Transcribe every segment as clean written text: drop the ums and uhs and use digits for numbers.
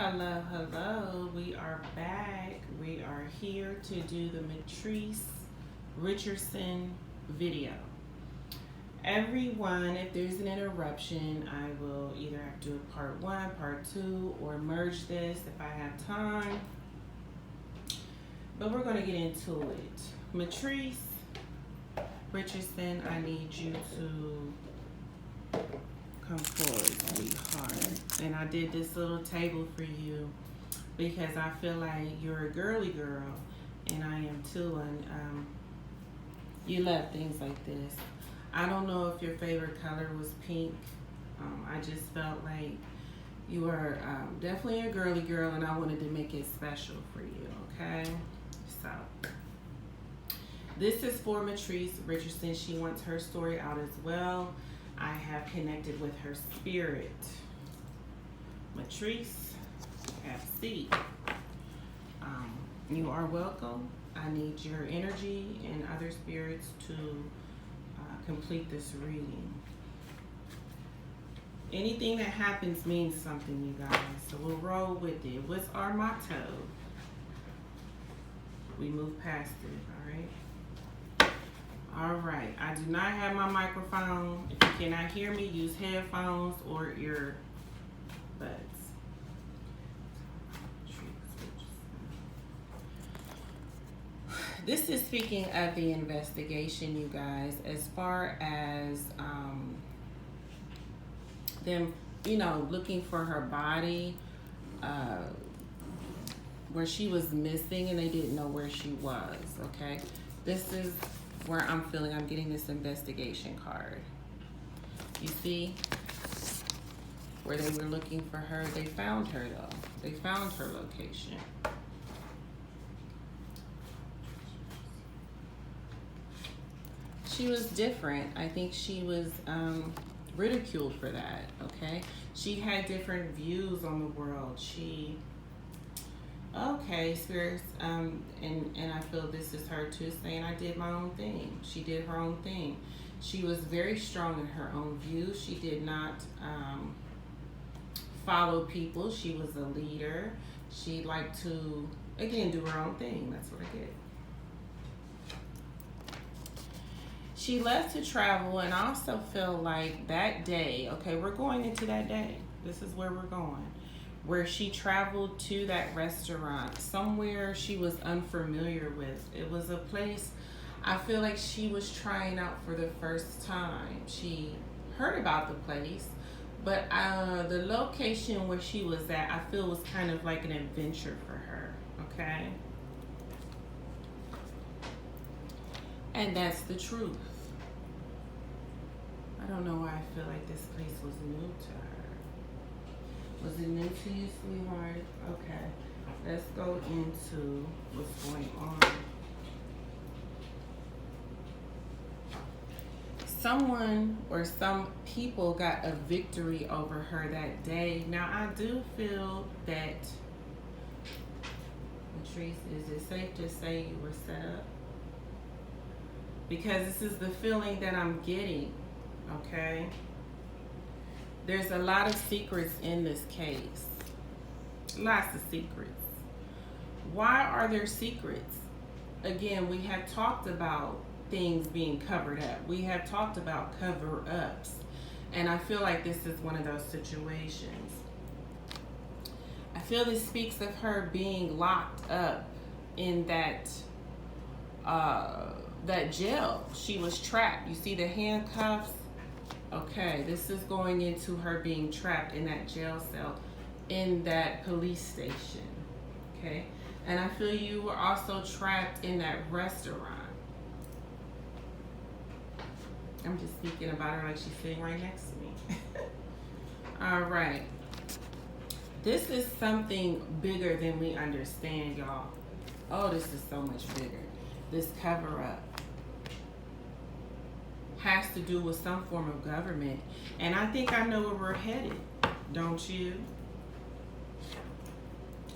Hello, hello. We are back. We are here to do the Mitrice Richardson video. Everyone, if there's an interruption, I will either have to do a part 1, part 2, or merge this if I have time. But we're going to get into it. Mitrice Richardson, I need you to come forward, sweetheart. And I did this little table for you because I feel like you're a girly girl, and I am too, and you love things like this. I don't know if your favorite color was pink. I just felt like you were definitely a girly girl, and I wanted to make it special for you, okay? So, this is for Mitrice Richardson. She wants her story out as well. I have connected with her spirit. Mitrice, have C. You are welcome. I need your energy and other spirits to complete this reading. Anything that happens means something, you guys. So we'll roll with it. What's our motto? We move past it, all right? All right, I do not have my microphone. If you cannot hear me, use headphones or earbuds. This is speaking of the investigation, you guys, as far as them, looking for her body, where she was missing and they didn't know where she was, okay? This is where I'm feeling I'm getting this investigation card. You see where they were looking for her? They found her though. They found her location. She was different. I think she was ridiculed for that, okay? She had different views on the world. Okay, spirits, and I feel this is her too, saying I did my own thing. She did her own thing. She was very strong in her own views. She did not follow people. She was a leader. She liked to, again, do her own thing. That's what I get. She left to travel, and I also feel like that day, okay, we're going into that day. This is where we're going. Where she traveled to that restaurant, somewhere she was unfamiliar with. It was a place I feel like she was trying out for the first time. She heard about the place, but the location where she was at, I feel was kind of like an adventure for her, okay? And that's the truth. I don't know why I feel like this place was new to her. Was it new to you, sweetheart? Okay. Let's go into what's going on. Someone or some people got a victory over her that day. Now, I do feel that, Mitrice, is it safe to say you were set up? Because this is the feeling that I'm getting, okay? There's a lot of secrets in this case. Lots of secrets. Why are there secrets? Again, we have talked about things being covered up. We have talked about cover-ups. And I feel like this is one of those situations. I feel this speaks of her being locked up in that jail. She was trapped. You see the handcuffs? Okay, this is going into her being trapped in that jail cell, in that police station, okay? And I feel you were also trapped in that restaurant. I'm just speaking about her like she's sitting right next to me. All right. This is something bigger than we understand, y'all. Oh, this is so much bigger. This cover-up has to do with some form of government. And I think I know where we're headed, don't you?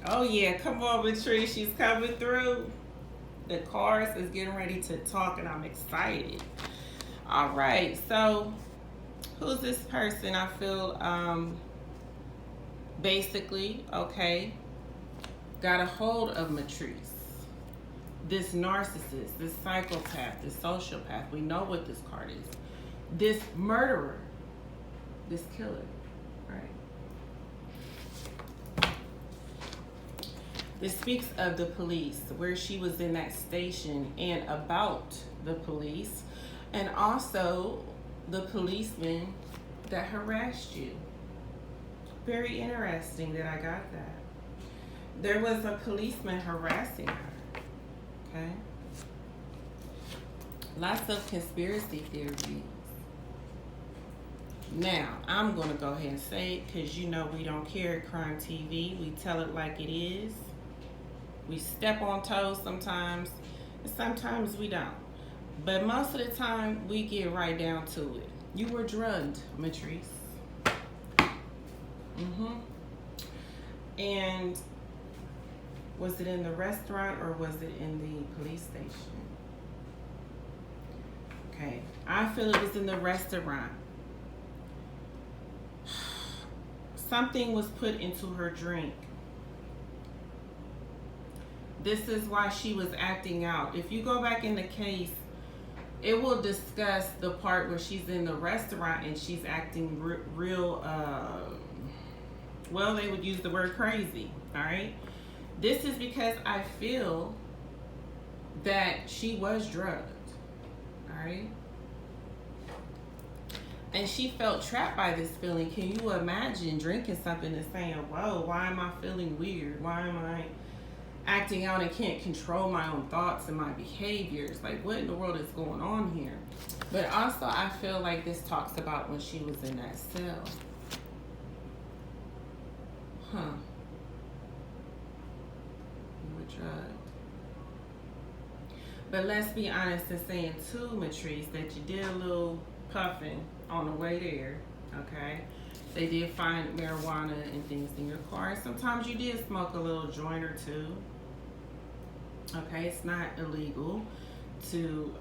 Oh yeah, come on, Mitrice, she's coming through. The chorus is getting ready to talk and I'm excited. All right, so who's this person I feel basically, okay, got a hold of Mitrice. This narcissist, this psychopath, this sociopath. We know what this card is. This murderer, this killer, right? This speaks of the police, where she was in that station, and about the police, and also the policeman that harassed you. Very interesting that I got that. There was a policeman harassing her. Okay. Lots of conspiracy theories. Now, I'm going to go ahead and say it because you know we don't care at Crime TV. We tell it like it is. We step on toes sometimes, and sometimes we don't. But most of the time, we get right down to it. You were drugged, Mitrice. And was it in the restaurant or was it in the police station? Okay, I feel it was in the restaurant. Something was put into her drink. This is why she was acting out. If you go back in the case, it will discuss the part where she's in the restaurant and she's acting real, well, they would use the word crazy, all right? This is because I feel that she was drugged, all right? And she felt trapped by this feeling. Can you imagine drinking something and saying, whoa, why am I feeling weird? Why am I acting out and can't control my own thoughts and my behaviors? Like, what in the world is going on here? But also, I feel like this talks about when she was in that cell. You were drugged. But let's be honest in saying too, Mitrice, that you did a little puffing on the way there, okay? They did find marijuana and things in your car. Sometimes you did smoke a little joint or two. Okay, it's not illegal to,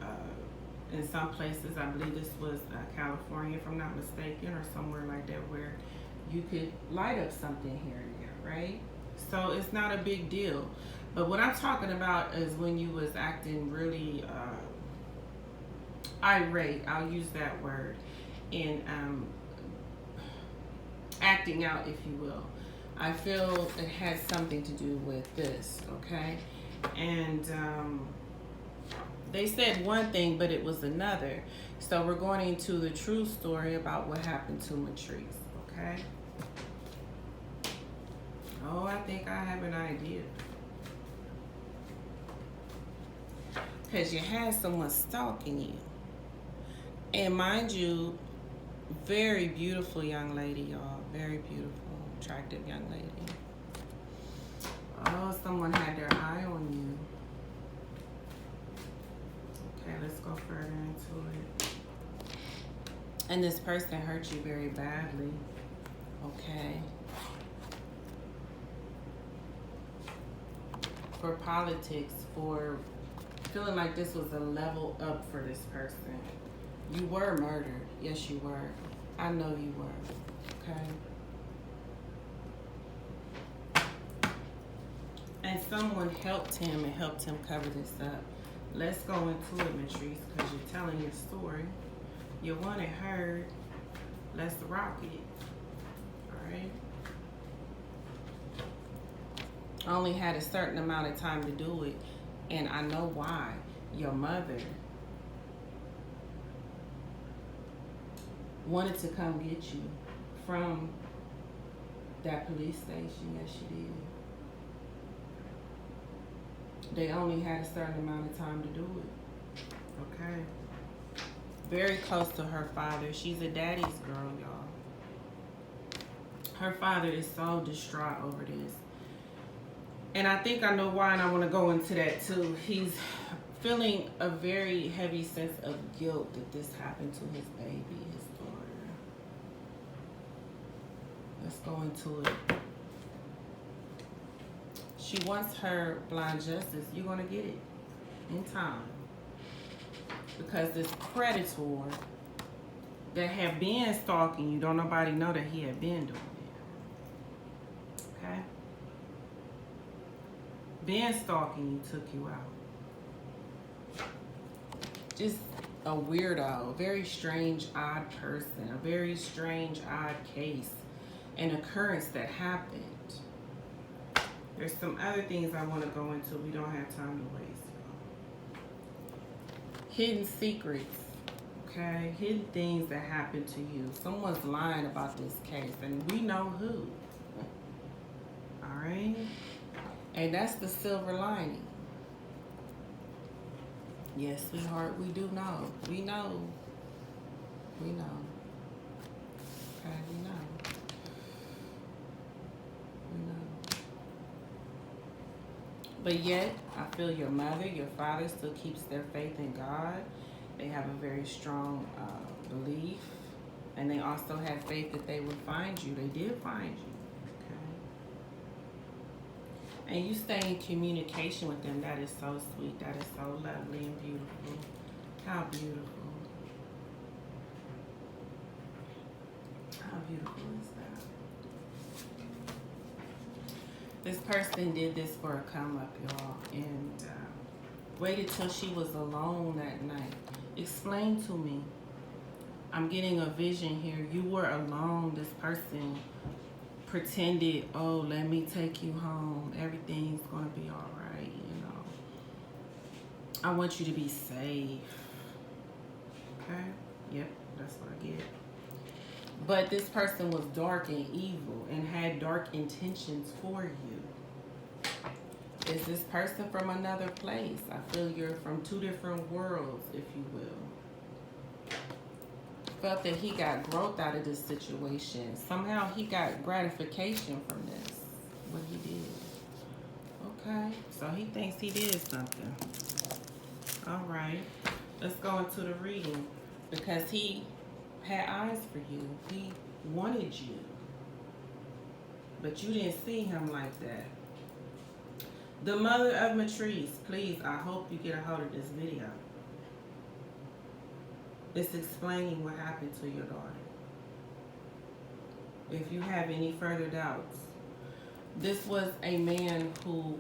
in some places, I believe this was California, if I'm not mistaken, or somewhere like that, where you could light up something here and there, right? So it's not a big deal. But what I'm talking about is when you was acting really irate, I'll use that word, and acting out, if you will. I feel it has something to do with this, okay? And they said one thing, but it was another. So we're going into the true story about what happened to Mitrice, okay? Oh, I think I have an idea. Because you had someone stalking you. And mind you, very beautiful young lady, y'all. Very beautiful, attractive young lady. Oh, someone had their eye on you. Okay, let's go further into it. And this person hurt you very badly. Okay. For politics, for feeling like this was a level up for this person. You were murdered. Yes, you were. I know you were. Okay. And someone helped him and helped him cover this up. Let's go into it, Mitrice, because you're telling your story. You want it heard. Let's rock it. All right. I only had a certain amount of time to do it, and I know why. Your mother wanted to come get you from that police station. Yes, she did. They only had a certain amount of time to do it. Okay. Very close to her father. She's a daddy's girl, y'all. Her father is so distraught over this. And I think I know why, and I want to go into that too. He's feeling a very heavy sense of guilt that this happened to his baby, his daughter. Let's go into it. She wants her blind justice. You're going to get it in time. Because this predator that had been stalking you, don't nobody know that he had been doing Okay? Been stalking you, took you out. Just a weirdo, a very strange, odd person, a very strange, odd case, an occurrence that happened. There's some other things I want to go into. We don't have time to waste. Hidden secrets, okay? Hidden things that happened to you. Someone's lying about this case, and we know who. All right? And that's the silver lining. Yes, sweetheart, we do know. We know. We know. Okay, we know. We know. But yet, I feel your mother, your father still keeps their faith in God. They have a very strong belief. And they also have faith that they would find you. They did find you. And you stay in communication with them. That is so sweet. That is so lovely and beautiful. How beautiful. How beautiful is that? This person did this for a come up, y'all, and waited till she was alone that night. Explain to me. I'm getting a vision here. You were alone. This person pretended, oh, let me take you home. Everything's gonna be all right, you know. I want you to be safe. Okay? Yep, that's what I get. But this person was dark and evil and had dark intentions for you. Is this person from another place? I feel you're from two different worlds, if you will. Felt that he got growth out of this situation. Somehow he got gratification from this, what he did. Okay, so he thinks he did something. All right, let's go into the reading because he had eyes for you. He wanted you, but you didn't see him like that. The mother of Mitrice, please, I hope you get a hold of this video. It's explaining what happened to your daughter. If you have any further doubts, this was a man who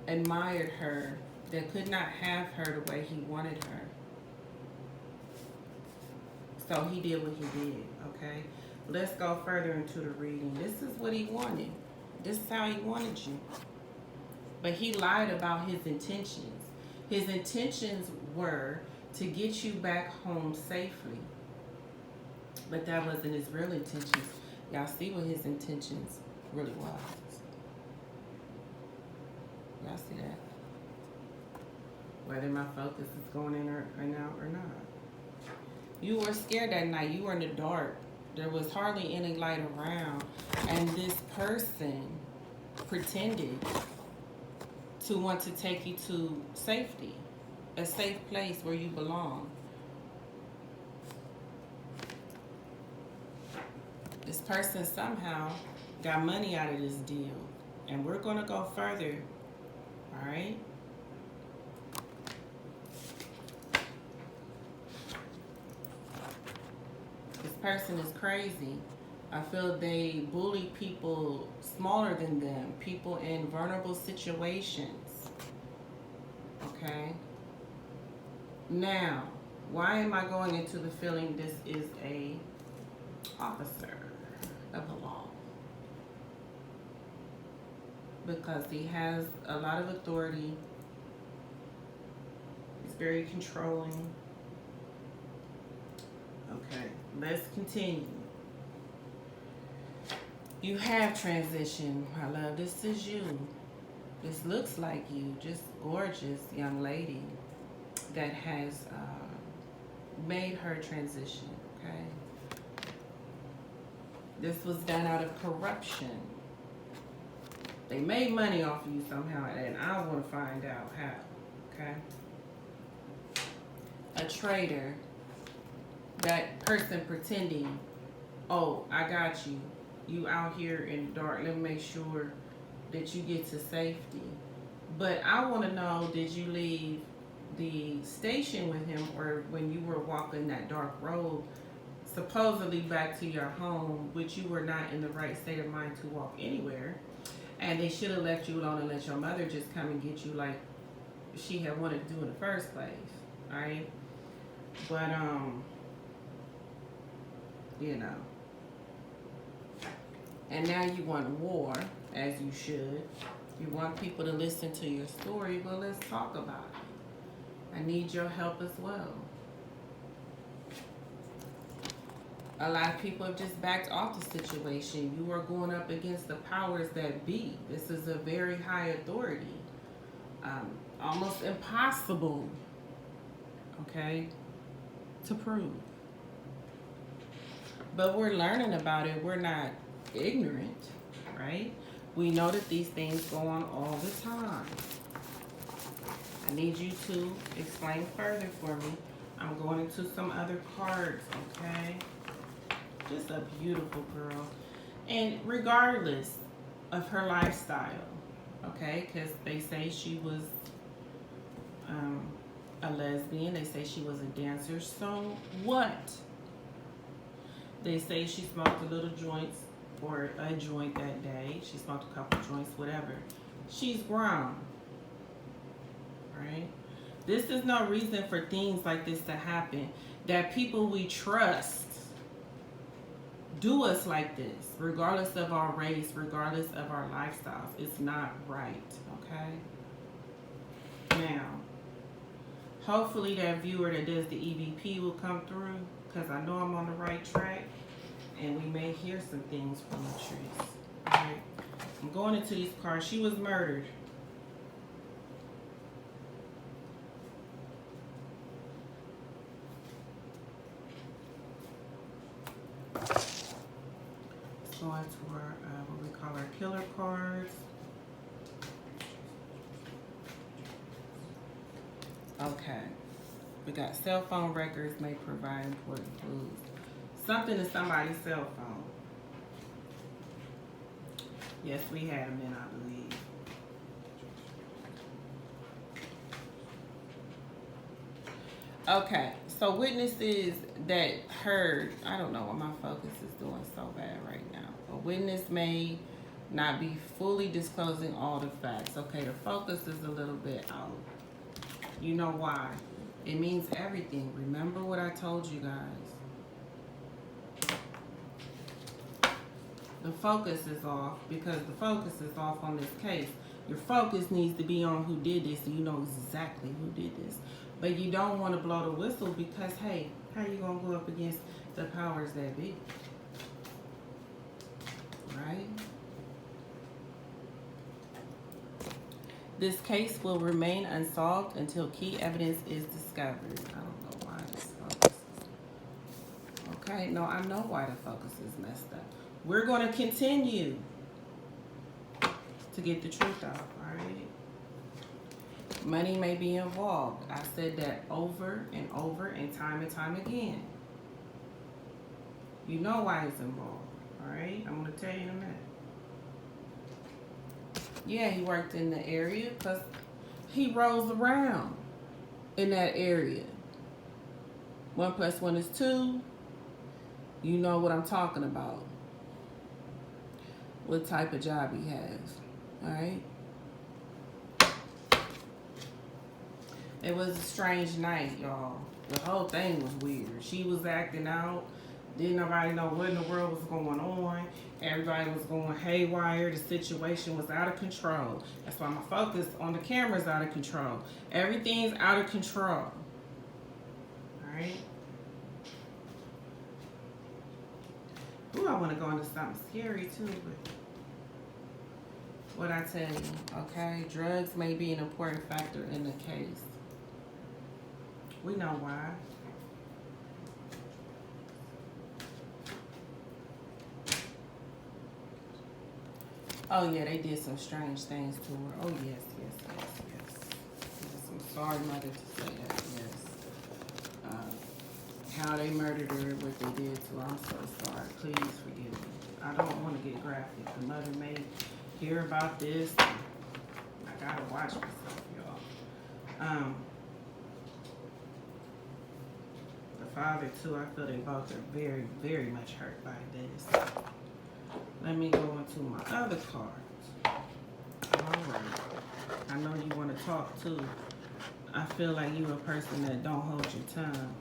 admired her, that could not have her the way he wanted her. So he did what he did, okay? Let's go further into the reading. This is what he wanted. This is how he wanted you. But he lied about his intentions. His intentions were to get you back home safely. But that wasn't his real intentions. Y'all see what his intentions really was. Y'all see that? Whether my focus is going in or out or not. You were scared that night. You were in the dark. There was hardly any light around. And this person pretended to want to take you to safety. A safe place where you belong. This person somehow got money out of this deal. And we're going to go further. All right? This person is crazy. I feel they bully people smaller than them. People in vulnerable situations. Okay? Now, why am I going into the feeling this is a officer of the law? Because he has a lot of authority. He's very controlling. Okay, let's continue. You have transitioned, my love. This is you. This looks like you. Just gorgeous young lady that has made her transition, okay? This was done out of corruption. They made money off of you somehow, and I want to find out how, okay? A traitor, that person pretending, oh, I got you. You out here in the dark, let me make sure that you get to safety. But I want to know, did you leave the station with him, or when you were walking that dark road, supposedly back to your home, which you were not in the right state of mind to walk anywhere? they should have left you alone and let your mother just come and get you like she had wanted to do in the first place. Alright? But, you know. And now you want war, as you should. You want people to listen to your story. Well, let's talk about it. I need your help as well. A lot of people have just backed off the situation. You are going up against the powers that be. This is a very high authority. Almost impossible, okay, to prove. But we're learning about it. We're not ignorant, right? We know that these things go on all the time. I need you to explain further for me. I'm going into some other cards, okay? Just a beautiful girl. And regardless of her lifestyle, okay? Because they say she was a lesbian. They say she was a dancer. So what? They say she smoked a little joints or a joint that day. She smoked a couple joints, whatever. She's grown, right? This is no reason for things like this to happen. That people we trust do us like this, regardless of our race, regardless of our lifestyles. It's not right, okay? Now, hopefully that viewer that does the EVP will come through, because I know I'm on the right track, and we may hear some things from Mitrice. All right, I'm going into these cards. She was murdered. Going to our, what we call our killer cards. Okay. We got cell phone records may provide important clues. Something to somebody's cell phone. Yes, we had them in, I believe. Okay, so witnesses that heard, I don't know what my focus is doing so bad right now. A witness may not be fully disclosing all the facts. Okay, the focus is a little bit out. You know why? It means everything. Remember what I told you guys. The focus is off because the focus is off on this case. Your focus needs to be on who did this, so you know exactly who did this. But you don't want to blow the whistle because, hey, how you going to go up against the powers that be? Right? This case will remain unsolved until key evidence is discovered. I don't know why this focus is... Okay, no, I know why the focus is messed up. We're going to continue to get the truth out, all right? Money may be involved. I said that over and over and time again. You know why it's involved, all right? I'm going to tell you in a minute. Yeah, he worked in the area because he rolls around in that area. 1 + 1 is 2. You know what I'm talking about. What type of job he has, all right? It was a strange night, y'all. The whole thing was weird. She was acting out. Didn't nobody know what in the world was going on. Everybody was going haywire. The situation was out of control. That's why my focus on the camera is out of control. Everything's out of control. All right? Ooh, I want to go into something scary too, but what I tell you, okay? Drugs may be an important factor in the case. We know why. Oh yeah, they did some strange things to her. Oh yes. I'm sorry, mother, to say that. Yes. How they murdered her, what they did to her. I'm so sorry. Please forgive me. I don't want to get graphic. The mother may hear about this. I gotta watch myself, y'all. The father too. I feel they both are very, very much hurt by this. Let me go into my other cards. I know you want to talk too. I feel like you're a person that don't hold your tongue.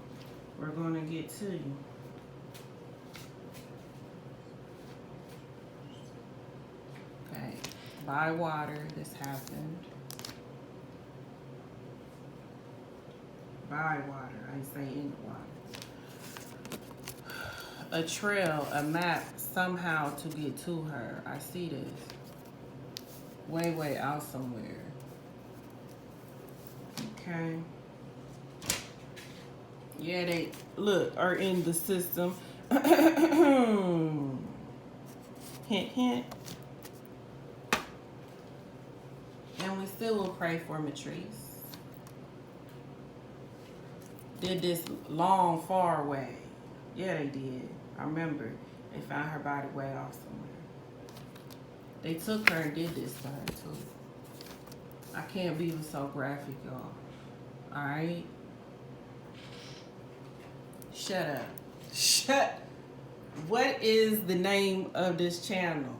We're going to get to you. Okay. By water, this happened. By water. I ain't say in the water. A trail, a map, somehow to get to her. I see this. Way, way out somewhere. Okay. Yeah, they, look, are in the system. Hint, hint. And we still will pray for Mitrice. Did this long, far way. Yeah, they did. I remember they found her body way off somewhere. They took her and did this to her too. I can't be so graphic, y'all. Alright? Shut up. Shut. What is the name of this channel?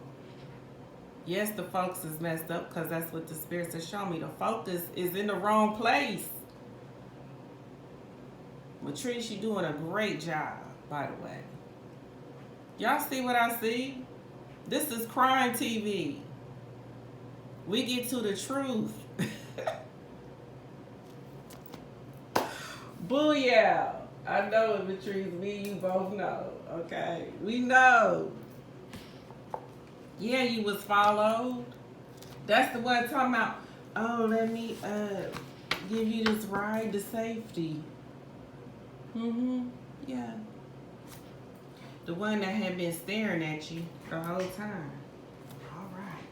Yes, the focus is messed up because that's what the spirits are showing me. The focus is in the wrong place. Mitrice, you're doing a great job, by the way. Y'all see what I see? This is crime TV. We get to the truth. Booyah. I know it, Mitrice. Me and you both know. Okay? We know. Yeah, you was followed. That's the one talking about, oh, let me give you this ride to safety. Yeah. The one that had been staring at you the whole time. All right.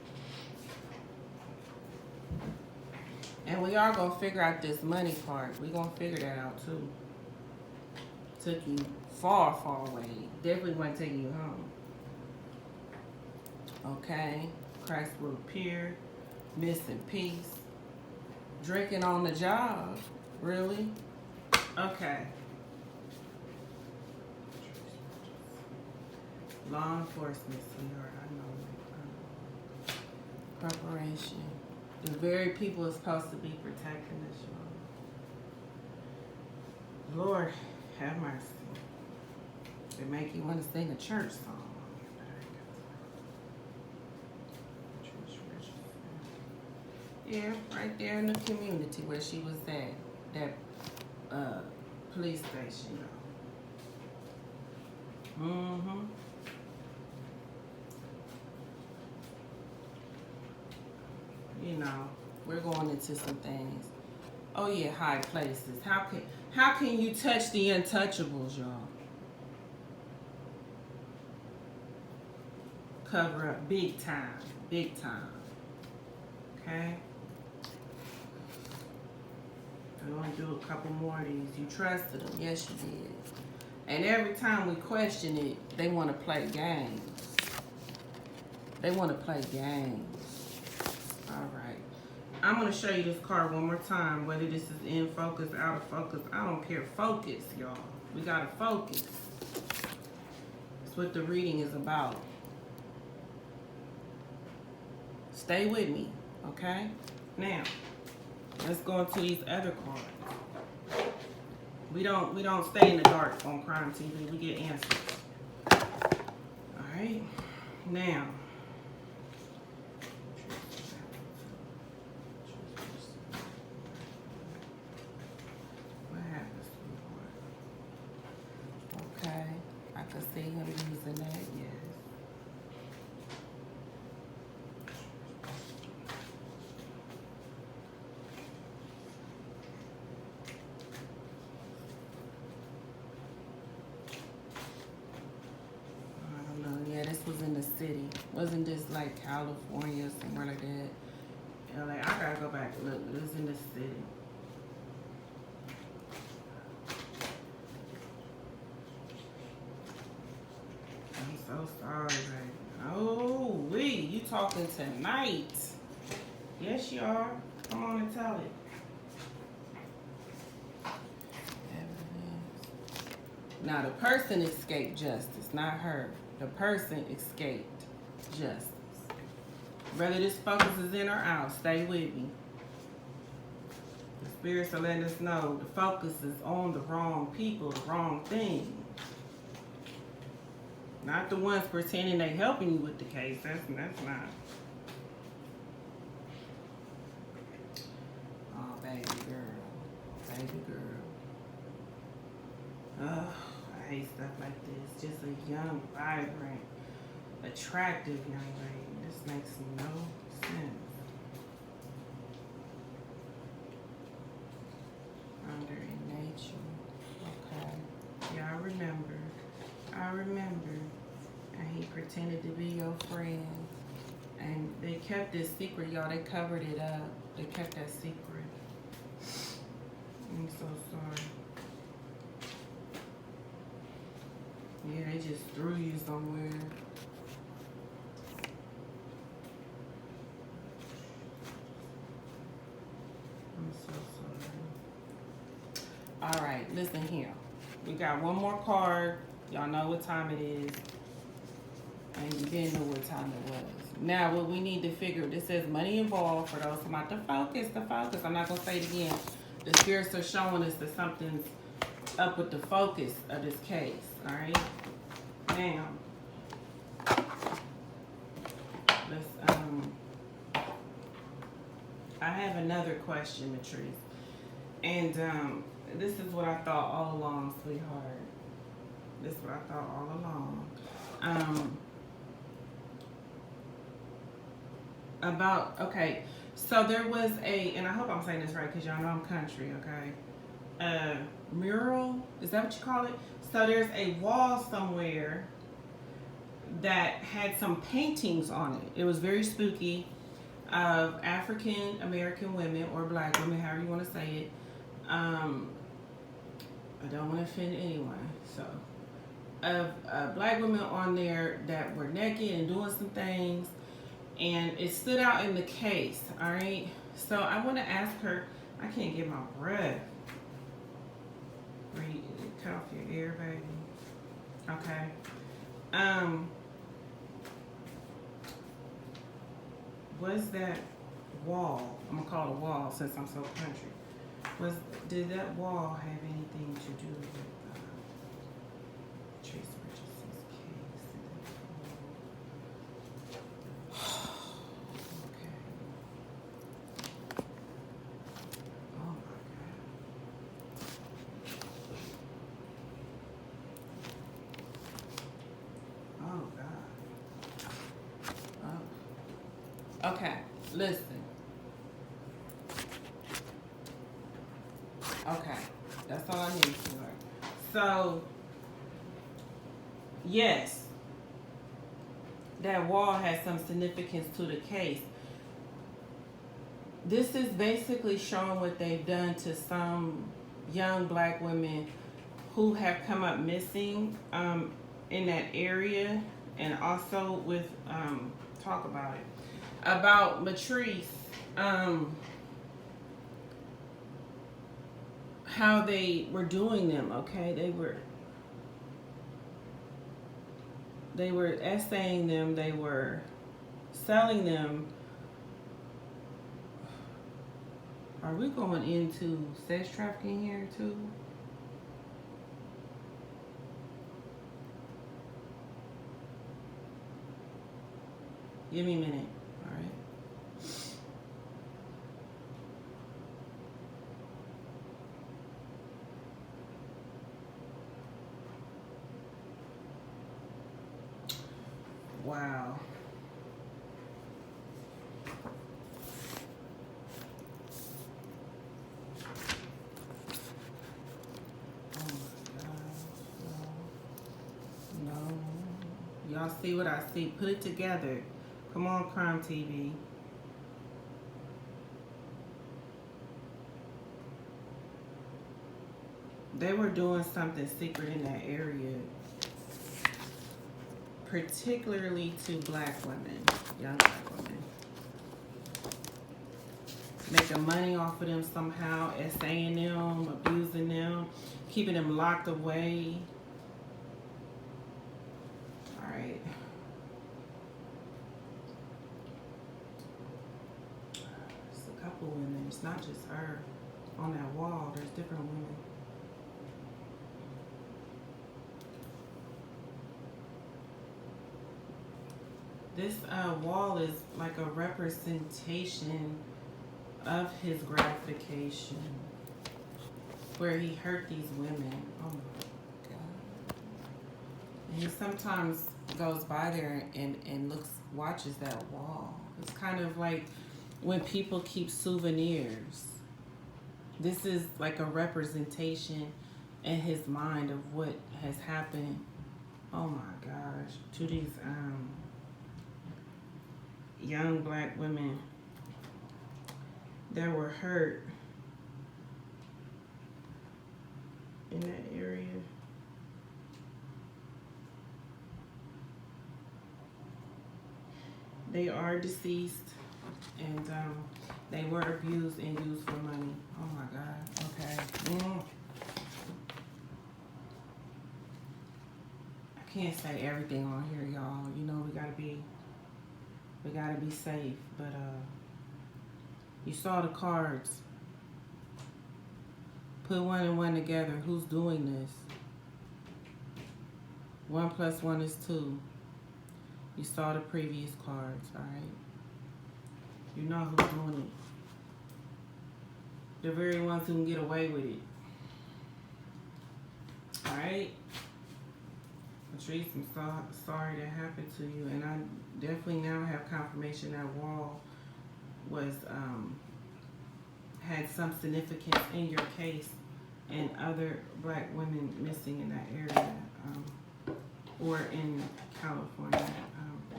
And we are going to figure out this money part. We're going to figure that out too. Took you far, far away. Definitely wasn't taking you home. Okay. Christ will appear. Missing peace. Drinking on the job. Really? Okay. Law enforcement, sweetheart. I know. Preparation. The very people is supposed to be protecting us, y'all. Lord, have mercy. They make you want to sing a church song. Yeah, right there in the community where she was at. That police station, y'all. You know, we're going into some things. Oh yeah, high places. How can you touch the untouchables, y'all? Cover up big time, big time. Okay? We're going to do a couple more of these. You trusted them. Yes, you did. And every time we question it, they want to play games. They want to play games. All right. I'm going to show you this card one more time. Whether this is in focus, out of focus, I don't care. Focus, y'all. We got to focus. That's what the reading is about. Stay with me, okay? Now, let's go into these other cards. We don't stay in the dark on Crime TV. We get answers. All right. Now, what happens? Okay, I can see him using that. Yes. Was in the city. Wasn't this like California or somewhere like that? LA. I gotta go back. Look, it was in the city. I'm so sorry, baby. Oh, you talking tonight? Yes, you are. Come on and tell it. Now the person escaped justice, not her. The person escaped justice. Whether this focus is in or out, stay with me. The spirits are letting us know the focus is on the wrong people, the wrong thing. Not the ones pretending they helping you with the case. That's not. Oh, baby girl. Baby girl. Oh, I hate stuff like this. Just a young, vibrant, attractive young lady. This makes no sense. Under in nature. Okay. Yeah, I remember. And he pretended to be your friend. And they kept this secret, y'all. They covered it up. They kept that secret. I'm so sorry. Yeah, they just threw you somewhere. I'm so sorry. All right, listen here. We got one more card. Y'all know what time it is. And you didn't know what time it was. Now, what we need to figure, this says money involved for those about the focus. I'm not going to say it again. The spirits are showing us that something's up with the focus of this case. All right? Now, let's, I have another question, Mitrice. And this is what I thought all along, sweetheart. This is what I thought all along. Okay, so there was and I hope I'm saying this right because y'all know I'm country, okay? Mural, is that what you call it? So there's a wall somewhere that had some paintings on it. It was very spooky, of African American women or black women, however you want to say it. I don't want to offend anyone, so. Of black women on there that were naked and doing some things, and it stood out in the case. All right, so I want to ask her. I can't get my breath. Cut off your ear, baby. Okay. Was that wall? I'm gonna call it a wall since I'm so country. Did that wall have anything to do with Richardson's case? Okay. Oh my God. Oh God. Oh. Okay. Listen. Okay. That's all I need for her. So. Yes, that wall has some significance to the case. This is basically showing what they've done to some young black women who have come up missing in that area, and also with talk about it. About Mitrice, how they were doing them, okay? They were essaying them, they were selling them. Are we going into sex trafficking here too? Give me a minute, all right? Wow. Oh my gosh. No. Y'all see what I see? Put it together. Come on, Crime TV. They were doing something secret in that area, particularly to black women, young black women. Making money off of them somehow, essaying them, abusing them, keeping them locked away. All right. It's a couple women, it's not just her. on that wall. There's different women. This wall is like a representation of his gratification, where he hurt these women. Oh my God. And he sometimes goes by there and watches that wall. It's kind of like when people keep souvenirs. This is like a representation in his mind of what has happened. Oh my gosh. To these young black women that were hurt in that area. They are deceased, and they were abused and used for money. Oh my God. Okay. I can't say everything on here, y'all. You know, we gotta be safe. But you saw the cards. Put one and one together. Who's doing this? 1 + 1 is 2. You saw the previous cards, alright? You know who's doing it. The very ones who can get away with it. Alright? Mitrice, I'm sorry that happened to you. And I definitely now have confirmation that wall was, had some significance in your case and other black women missing in that area. Or in California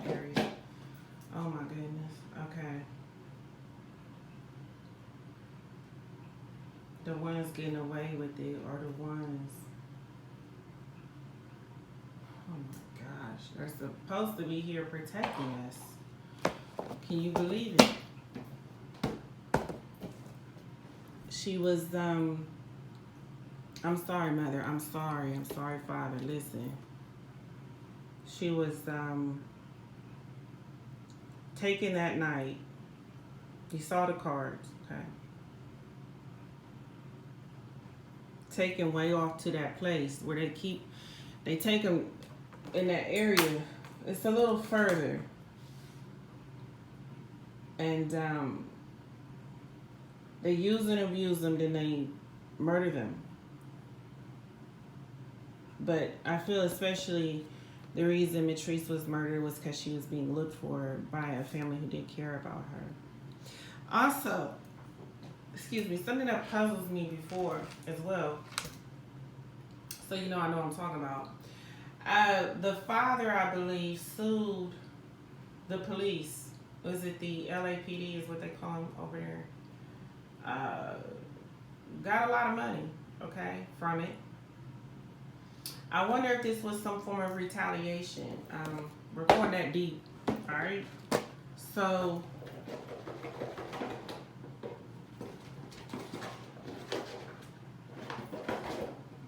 area. Oh my goodness. Okay. The ones getting away with it are the ones. Oh my gosh. They're supposed to be here protecting us. Can you believe it? She was, I'm sorry, Mother. I'm sorry, Father. Listen. She was taken that night. You saw the cards, okay? Taken way off to that place where they take them in that area. It's a little further. And they use and abuse them, then they murder them. But I feel especially the reason Mitrice was murdered was because she was being looked for by a family who didn't care about her. Also, excuse me, something that puzzles me before as well, so you know I know what I'm talking about. The father, I believe, sued the police. Was it the LAPD is what they call them over there? Got a lot of money, okay, from it. I wonder if this was some form of retaliation. We're going that deep, all right? So,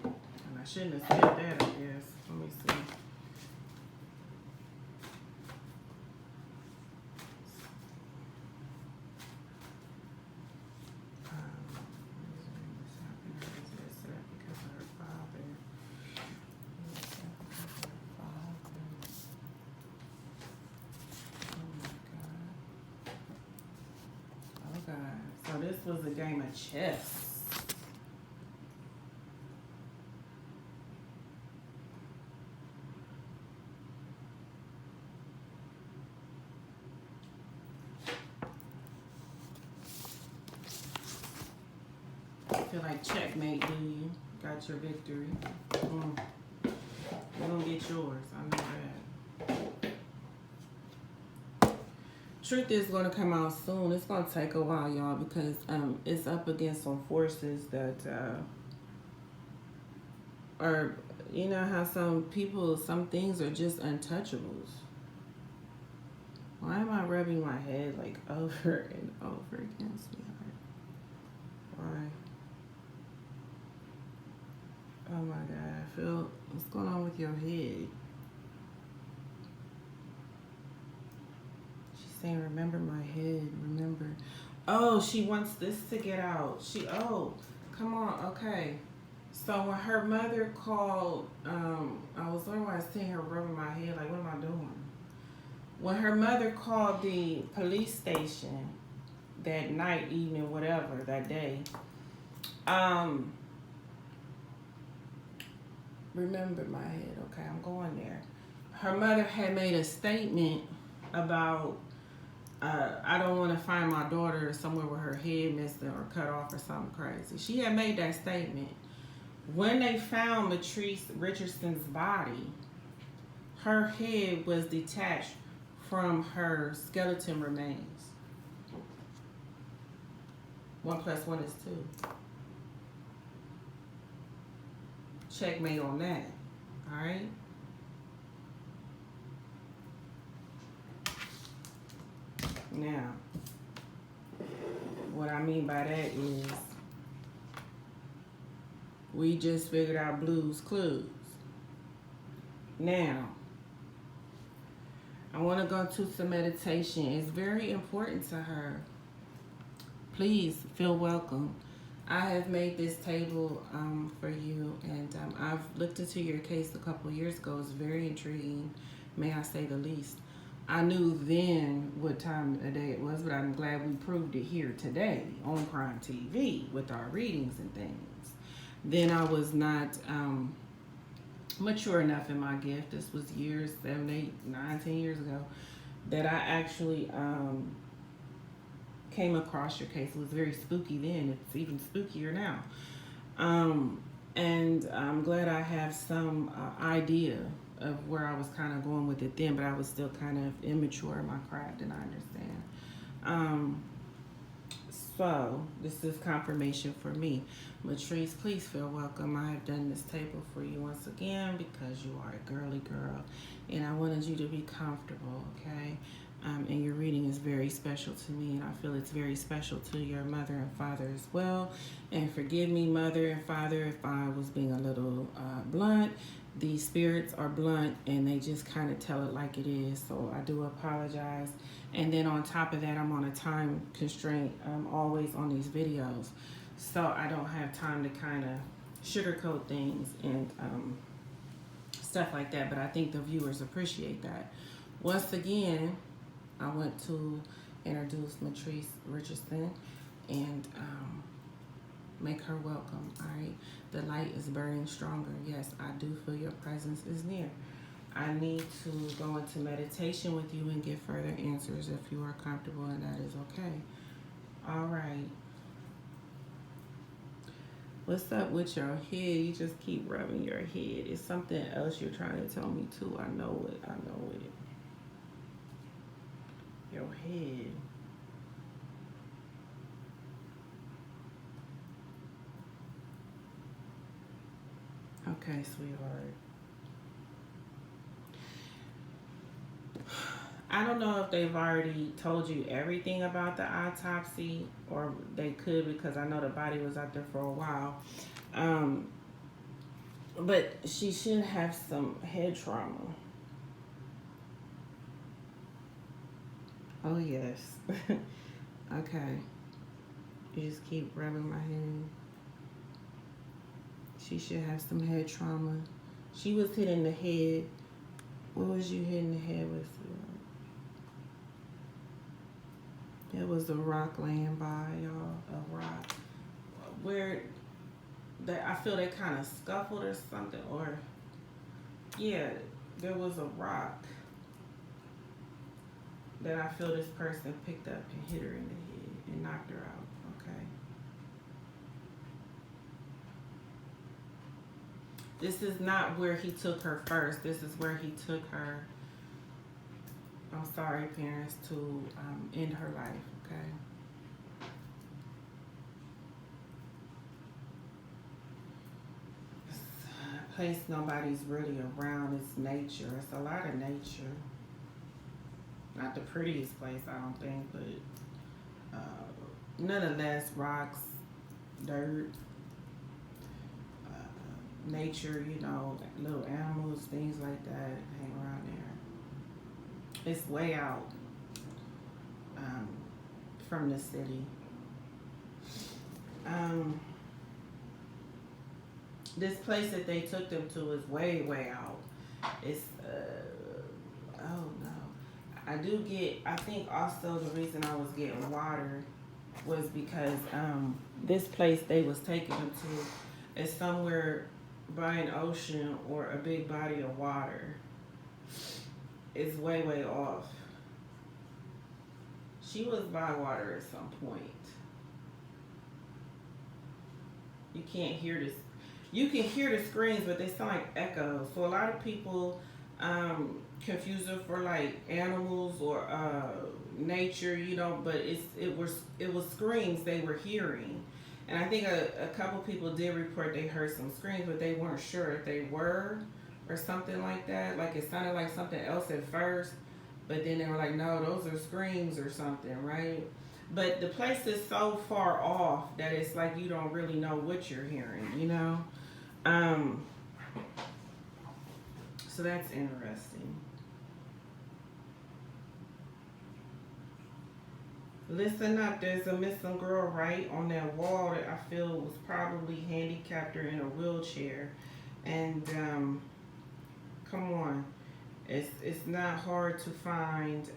and I shouldn't have said that, I guess. Let me see. So this was a game of chess. I feel like checkmate, do you? Got your victory. You're gonna get yours. I know that. Truth is going to come out soon. It's going to take a while, y'all, because it's up against some forces that are, you know how some things are just untouchables. Why am I rubbing my head like over and over again, sweetheart? Why? Oh my God, I feel, what's going on with your head? Saying, remember my head, remember. Oh, she wants this to get out. Oh, come on, okay. So when her mother called, I was wondering why I was seeing her rubbing my head, like, what am I doing? When her mother called the police station that night, evening, whatever, that day, remember my head, okay, I'm going there. Her mother had made a statement about, I don't want to find my daughter somewhere with her head missing or cut off or something crazy. She had made that statement. When they found Mitrice Richardson's body, her head was detached from her skeleton remains. 1 + 1 is 2. Checkmate on that. All right. Now, what I mean by that is we just figured out Blue's Clues. Now, I want to go to some meditation. It's very important to her. Please feel welcome. I have made this table for you, and I've looked into your case a couple years ago. It's very intriguing, may I say the least. I knew then what time of day it was, but I'm glad we proved it here today on Crime TV with our readings and things. Then I was not mature enough in my gift. This was years, 7, 8, 9, 10 years ago, that I actually came across your case. It was very spooky then. It's even spookier now. And I'm glad I have some idea of where I was kind of going with it then, but I was still kind of immature in my craft, and I understand. So this is confirmation for me. Mitrice, please feel welcome. I have done this table for you once again because you are a girly girl, and I wanted you to be comfortable, okay? And your reading is very special to me, and I feel it's very special to your mother and father as well. And forgive me, mother and father, if I was being a little blunt. These spirits are blunt, and they just kind of tell it like it is, so I do apologize. And then on top of that, I'm on a time constraint always on these videos, so I don't have time to kind of sugarcoat things and stuff like that, but I think the viewers appreciate that. Once again, I want to introduce Mitrice Richardson and make her welcome. All right, the light is burning stronger. Yes, I do feel your presence is near. I need to go into meditation with you and get further answers if you are comfortable, and that is okay. All right. What's up with your head? You just keep rubbing your head. It's something else you're trying to tell me too. I know it. I know it. Your head. Okay, sweetheart. I don't know if they've already told you everything about the autopsy, or they could, because I know the body was out there for a while. But she should have some head trauma. Oh, yes. Okay. You just keep rubbing my head. She should have some head trauma. She was hit in the head. What was you hitting the head with? It was a rock laying by, y'all. A rock. Where I feel they kind of scuffled or something. Or, yeah, there was a rock that I feel this person picked up and hit her in the head and knocked her out, okay? This is not where he took her first. This is where he took her, I'm sorry, parents, to end her life, okay? It's a place nobody's really around. It's nature. It's a lot of nature. Not the prettiest place, I don't think, but nonetheless, rocks, dirt, nature, you know, little animals, things like that hang around there. It's way out from the city. This place that they took them to is way, way out. It's, oh no. I think also the reason I was getting water was because this place they was taking them to is somewhere by an ocean or a big body of water. It's way, way off. She was by water at some point. You can't hear this. You can hear the screams, but they sound like echoes. So a lot of people confuse them for like animals or nature, you know. But it was screams they were hearing, and I think a couple people did report they heard some screams, but they weren't sure if they were or something like that. Like it sounded like something else at first, but then they were like, no, those are screams or something, right? But the place is so far off that it's like you don't really know what you're hearing, you know? So that's interesting. Listen up, there's a missing girl right on that wall that I feel was probably handicapped or in a wheelchair. And come on. It's not hard to find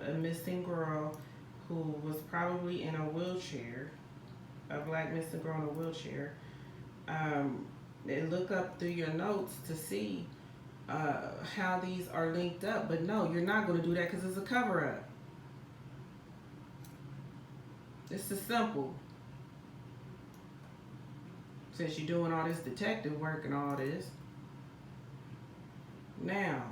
a missing girl who was probably in a wheelchair, a black missing girl in a wheelchair. And look up through your notes to see how these are linked up. But no, you're not going to do that because it's a cover-up. It's just simple. Since you're doing all this detective work and all this. Now,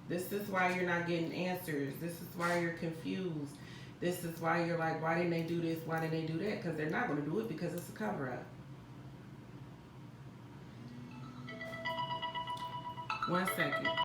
this is why you're not getting answers. This is why you're confused. This is why you're like, why didn't they do this? Why didn't they do that? Because they're not going to do it because it's a cover-up. 1 second.